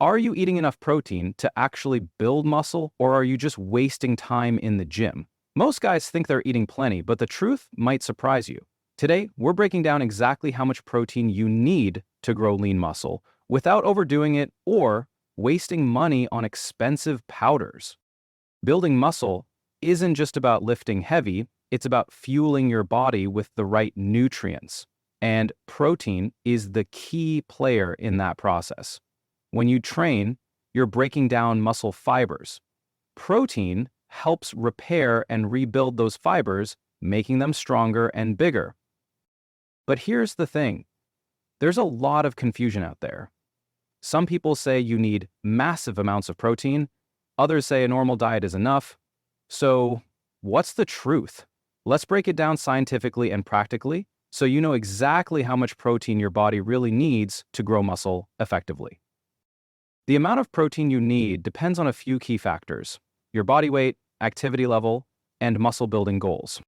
Are you eating enough protein to actually build muscle, or are you just wasting time in the gym? Most guys think they're eating plenty, but the truth might surprise you. Today, we're breaking down exactly how much protein you need to grow lean muscle without overdoing it or wasting money on expensive powders. Building muscle isn't just about lifting heavy, it's about fueling your body with the right nutrients. And protein is the key player in that process. When you train, you're breaking down muscle fibers. Protein helps repair and rebuild those fibers, making them stronger and bigger. But here's the thing. There's a lot of confusion out there. Some people say you need massive amounts of protein. Others say a normal diet is enough. So, what's the truth? Let's break it down scientifically and practically so you know exactly how much protein your body really needs to grow muscle effectively. The amount of protein you need depends on a few key factors: your body weight, activity level, and muscle building goals.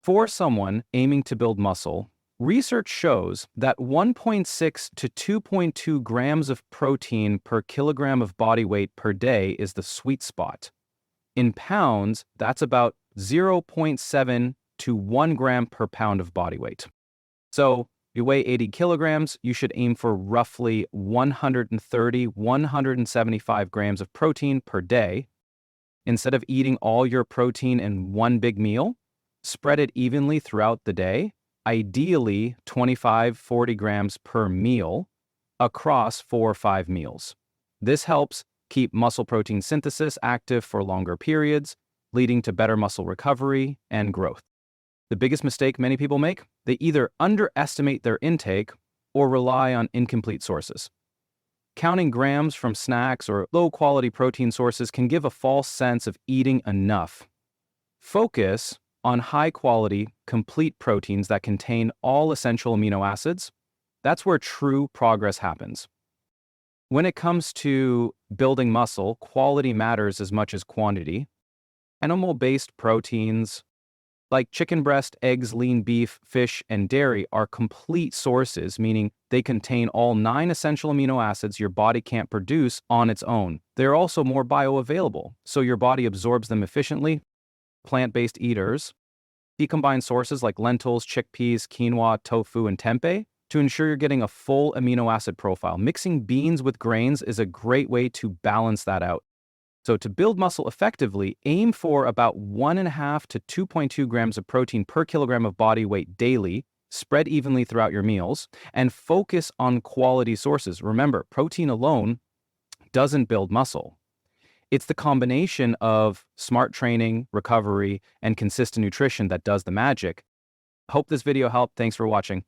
For someone aiming to build muscle, research shows that 1.6 to 2.2 grams of protein per kilogram of body weight per day is the sweet spot. In pounds, that's about 0.7 to 1 gram per pound of body weight. So, if you weigh 80 kilograms, you should aim for roughly 175 grams of protein per day. Instead of eating all your protein in one big meal, spread it evenly throughout the day, ideally 40 grams per meal across 4 or 5 meals. This helps keep muscle protein synthesis active for longer periods, leading to better muscle recovery and growth. The biggest mistake many people make: they either underestimate their intake or rely on incomplete sources. Counting grams from snacks or low-quality protein sources can give a false sense of eating enough. Focus on high-quality, complete proteins that contain all essential amino acids. That's where true progress happens. When it comes to building muscle, quality matters as much as quantity. Animal-based proteins like chicken breast, eggs, lean beef, fish, and dairy are complete sources, meaning they contain all 9 essential amino acids your body can't produce on its own. They're also more bioavailable, so your body absorbs them efficiently. Plant-based eaters, you combine sources like lentils, chickpeas, quinoa, tofu, and tempeh to ensure you're getting a full amino acid profile. Mixing beans with grains is a great way to balance that out. So to build muscle effectively, aim for about 1.5 to 2.2 grams of protein per kilogram of body weight daily, spread evenly throughout your meals, and focus on quality sources. Remember, protein alone doesn't build muscle. It's the combination of smart training, recovery, and consistent nutrition that does the magic. Hope this video helped. Thanks for watching.